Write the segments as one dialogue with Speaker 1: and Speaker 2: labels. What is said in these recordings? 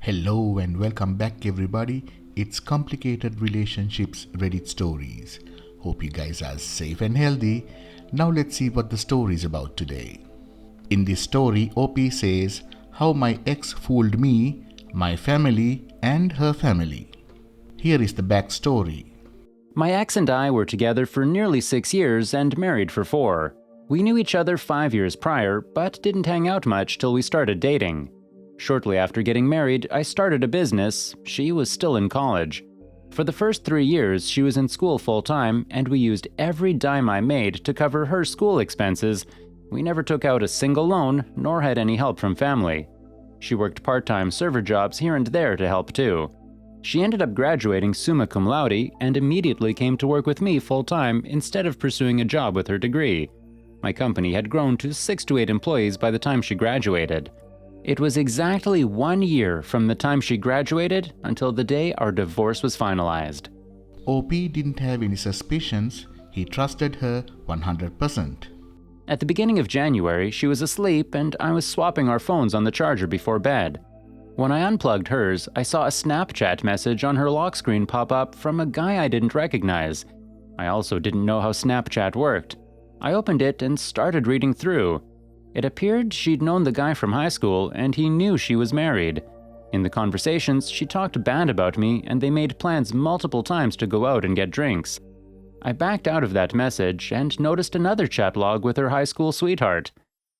Speaker 1: Hello and welcome back, everybody. It's Complicated Relationships Reddit Stories. Hope you guys are safe and healthy. Now let's see what the story is about today. In this story, OP says how my ex fooled me, my family, and her family. Here is the backstory.
Speaker 2: My ex and I were together for nearly 6 years and married for 4. We knew each other 5 years prior, but didn't hang out much till we started dating. Shortly after getting married, I started a business. She was still in college. For the first 3 years, she was in school full-time, and we used every dime I made to cover her school expenses. We never took out a single loan, nor had any help from family. She worked part-time server jobs here and there to help too. She ended up graduating summa cum laude and immediately came to work with me full-time instead of pursuing a job with her degree. My company had grown to 6 to 8 employees by the time she graduated. It was exactly 1 year from the time she graduated until the day our divorce was finalized.
Speaker 1: OP didn't have any suspicions. He trusted her 100%.
Speaker 2: At the beginning of January, she was asleep and I was swapping our phones on the charger before bed. When I unplugged hers, I saw a Snapchat message on her lock screen pop up from a guy I didn't recognize. I also didn't know how Snapchat worked. I opened it and started reading through. It appeared she'd known the guy from high school and he knew she was married. In the conversations, she talked bad about me and they made plans multiple times to go out and get drinks. I backed out of that message and noticed another chat log with her high school sweetheart.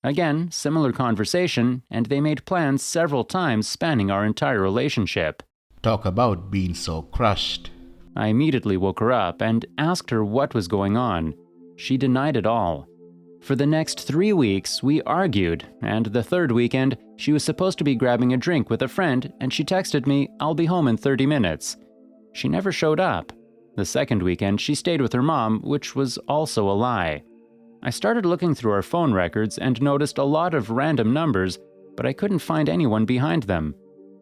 Speaker 2: Again, similar conversation, and they made plans several times spanning our entire relationship.
Speaker 1: Talk about being so crushed.
Speaker 2: I immediately woke her up and asked her what was going on. She denied it all. For the next 3 weeks, we argued, and the third weekend, she was supposed to be grabbing a drink with a friend, and she texted me, "I'll be home in 30 minutes." She never showed up. The second weekend, she stayed with her mom, which was also a lie. I started looking through our phone records and noticed a lot of random numbers, but I couldn't find anyone behind them.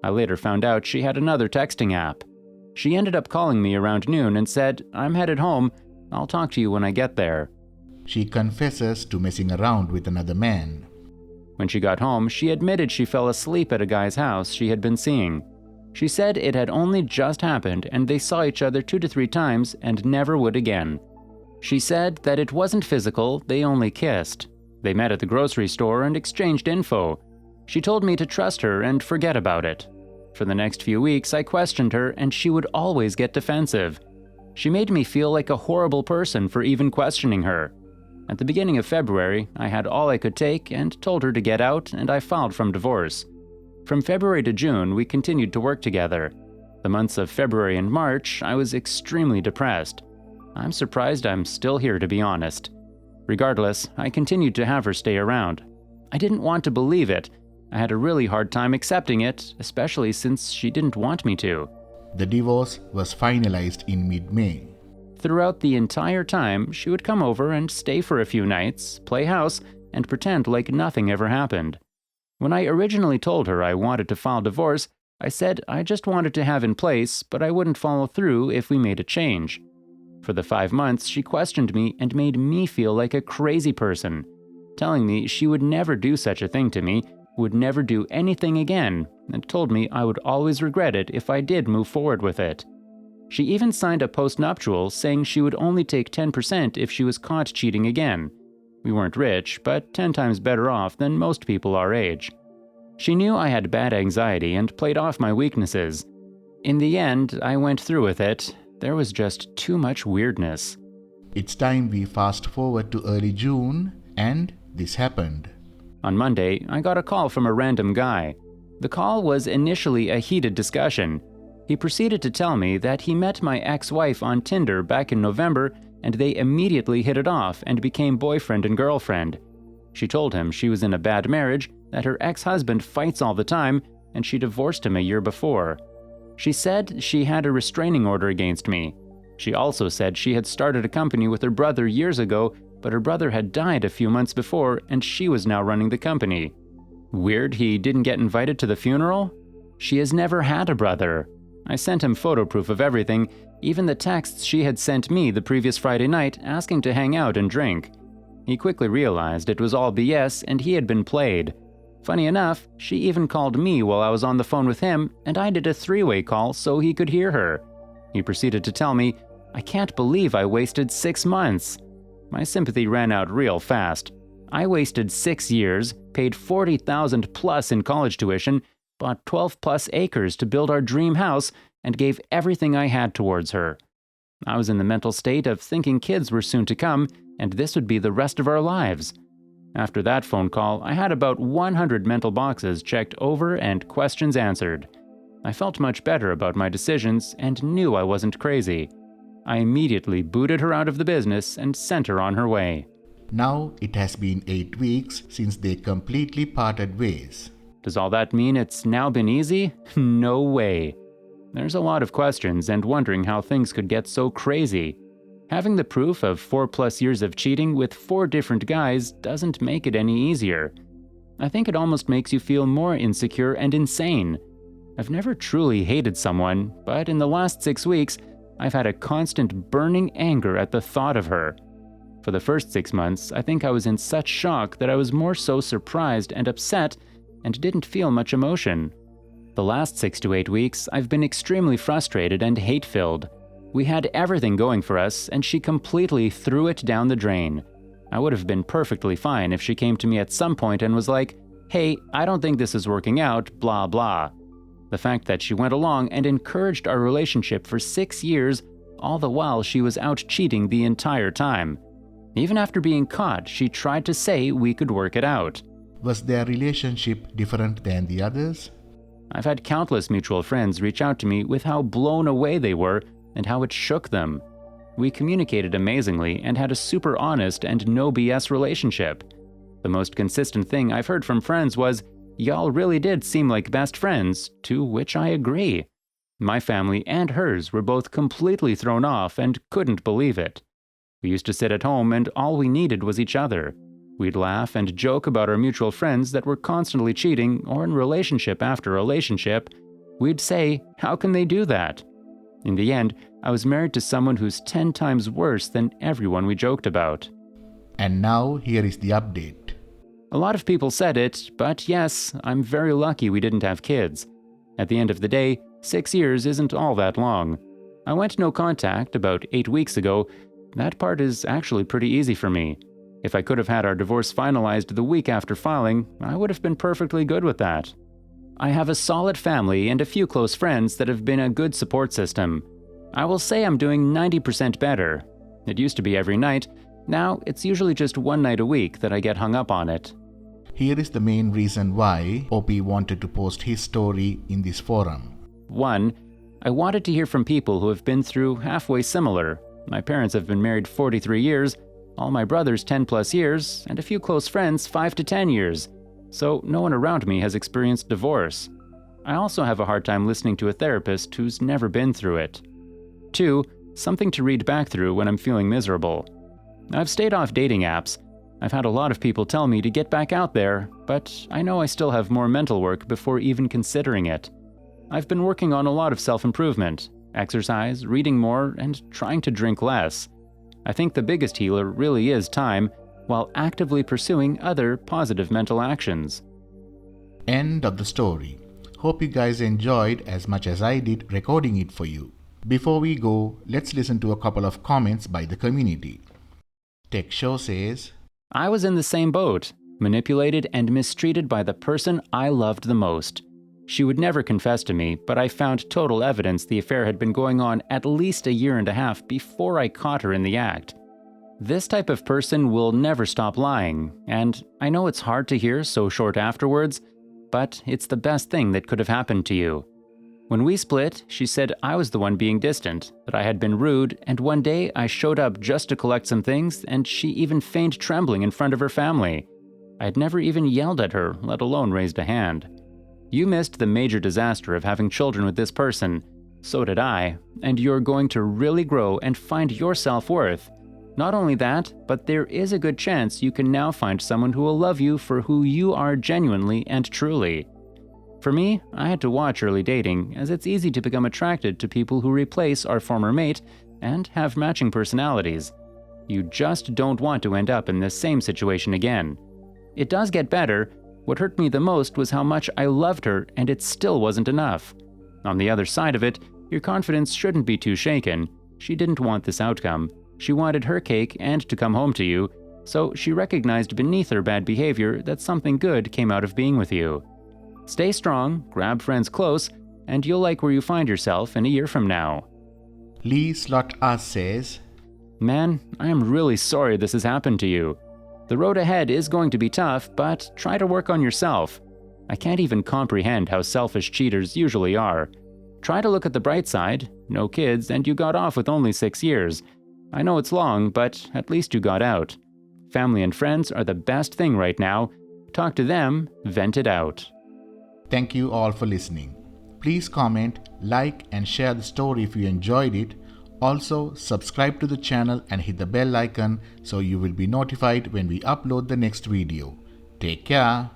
Speaker 2: I later found out she had another texting app. She ended up calling me around noon and said, "I'm headed home. I'll talk to you when I get there."
Speaker 1: She confesses to messing around with another man.
Speaker 2: When she got home, she admitted she fell asleep at a guy's house she had been seeing. She said it had only just happened and they saw each other 2 to 3 times and never would again. She said that it wasn't physical, they only kissed. They met at the grocery store and exchanged info. She told me to trust her and forget about it. For the next few weeks, I questioned her and she would always get defensive. She made me feel like a horrible person for even questioning her. At the beginning of February, I had all I could take and told her to get out, and I filed from divorce. From February to June, we continued to work together. The months of February and March, I was extremely depressed. I'm surprised I'm still here, to be honest. Regardless, I continued to have her stay around. I didn't want to believe it. I had a really hard time accepting it, especially since she didn't want me to.
Speaker 1: The divorce was finalized in mid-May.
Speaker 2: Throughout the entire time, she would come over and stay for a few nights, play house, and pretend like nothing ever happened. When I originally told her I wanted to file divorce, I said I just wanted to have in place, but I wouldn't follow through if we made a change. For the 5 months, she questioned me and made me feel like a crazy person, telling me she would never do such a thing to me, would never do anything again, and told me I would always regret it if I did move forward with it. She even signed a postnuptial saying she would only take 10% if she was caught cheating again. We weren't rich, but 10 times better off than most people our age. She knew I had bad anxiety and played off my weaknesses. In the end, I went through with it. There was just too much weirdness.
Speaker 1: It's time we fast forward to early June, and this happened.
Speaker 2: On Monday, I got a call from a random guy. The call was initially a heated discussion. He proceeded to tell me that he met my ex-wife on Tinder back in November and they immediately hit it off and became boyfriend and girlfriend. She told him she was in a bad marriage, that her ex-husband fights all the time, and she divorced him a year before. She said she had a restraining order against me. She also said she had started a company with her brother years ago, but her brother had died a few months before and she was now running the company. Weird he didn't get invited to the funeral? She has never had a brother. I sent him photo proof of everything, even the texts she had sent me the previous Friday night asking to hang out and drink. He quickly realized it was all BS and he had been played. Funny enough, she even called me while I was on the phone with him, and I did a three-way call so he could hear her. He proceeded to tell me, "I can't believe I wasted 6 months." My sympathy ran out real fast. I wasted 6 years, paid $40,000 plus in college tuition, bought 12 plus acres to build our dream house, and gave everything I had towards her. I was in the mental state of thinking kids were soon to come, and this would be the rest of our lives. After that phone call, I had about 100 mental boxes checked over and questions answered. I felt much better about my decisions and knew I wasn't crazy. I immediately booted her out of the business and sent her on her way.
Speaker 1: Now it has been 8 weeks since they completely parted ways.
Speaker 2: Does all that mean it's now been easy? No way. There's a lot of questions and wondering how things could get so crazy. Having the proof of 4+ years of cheating with 4 different guys doesn't make it any easier. I think it almost makes you feel more insecure and insane. I've never truly hated someone, but in the last 6 weeks, I've had a constant burning anger at the thought of her. For the first 6 months, I think I was in such shock that I was more so surprised and upset and didn't feel much emotion. The last 6 to 8 weeks, I've been extremely frustrated and hate-filled. We had everything going for us, and she completely threw it down the drain. I would have been perfectly fine if she came to me at some point and was like, "Hey, I don't think this is working out, blah blah." The fact that she went along and encouraged our relationship for 6 years, all the while she was out cheating the entire time. Even after being caught, she tried to say we could work it out.
Speaker 1: Was their relationship different than the others?
Speaker 2: I've had countless mutual friends reach out to me with how blown away they were and how it shook them. We communicated amazingly and had a super honest and no BS relationship. The most consistent thing I've heard from friends was, "Y'all really did seem like best friends," to which I agree. My family and hers were both completely thrown off and couldn't believe it. We used to sit at home and all we needed was each other. We'd laugh and joke about our mutual friends that were constantly cheating or in relationship after relationship. We'd say, "How can they do that?" In the end, I was married to someone who's 10 times worse than everyone we joked about.
Speaker 1: And now here is the update.
Speaker 2: A lot of people said it, but yes, I'm very lucky we didn't have kids. At the end of the day, 6 years isn't all that long. I went no contact about 8 weeks ago. That part is actually pretty easy for me. If I could have had our divorce finalized the week after filing, I would have been perfectly good with that. I have a solid family and a few close friends that have been a good support system. I will say I'm doing 90% better. It used to be every night. Now it's usually just one night a week that I get hung up on it.
Speaker 1: Here is the main reason why OP wanted to post his story in this forum.
Speaker 2: 1. I wanted to hear from people who have been through halfway similar. My parents have been married 43 years, all my brothers 10+ years, and a few close friends 5 to 10 years. So no one around me has experienced divorce. I also have a hard time listening to a therapist who's never been through it. 2. Something to read back through when I'm feeling miserable. I've stayed off dating apps. I've had a lot of people tell me to get back out there, but I know I still have more mental work before even considering it. I've been working on a lot of self-improvement, exercise, reading more, and trying to drink less. I think the biggest healer really is time, while actively pursuing other positive mental actions.
Speaker 1: End of the story. Hope you guys enjoyed as much as I did recording it for you. Before we go, let's listen to a couple of comments by the community. Tech Show says,
Speaker 2: I was in the same boat, manipulated and mistreated by the person I loved the most. She would never confess to me, but I found total evidence the affair had been going on at least a year and a half before I caught her in the act. This type of person will never stop lying, and I know it's hard to hear so short afterwards, but it's the best thing that could have happened to you. When we split, she said I was the one being distant, that I had been rude, and one day I showed up just to collect some things, and she even feigned trembling in front of her family. I had never even yelled at her, let alone raised a hand. You missed the major disaster of having children with this person. So did I, and you're going to really grow and find your self-worth. Not only that, but there is a good chance you can now find someone who will love you for who you are genuinely and truly. For me, I had to watch early dating, as it's easy to become attracted to people who replace our former mate and have matching personalities. You just don't want to end up in this same situation again. It does get better. What hurt me the most was how much I loved her, and it still wasn't enough. On the other side of it, your confidence shouldn't be too shaken. She didn't want this outcome. She wanted her cake and to come home to you, so she recognized beneath her bad behavior that something good came out of being with you. Stay strong, grab friends close, and you'll like where you find yourself in a year from now.
Speaker 1: Lee Slot Us says,
Speaker 2: Man, I am really sorry this has happened to you. The road ahead is going to be tough, but try to work on yourself. I can't even comprehend how selfish cheaters usually are. Try to look at the bright side. No kids, and you got off with only 6 years. I know it's long, but at least you got out. Family and friends are the best thing right now. Talk to them, vent it out.
Speaker 1: Thank you all for listening. Please comment, like and share the story if you enjoyed it. Also, subscribe to the channel and hit the bell icon so you will be notified when we upload the next video. Take care.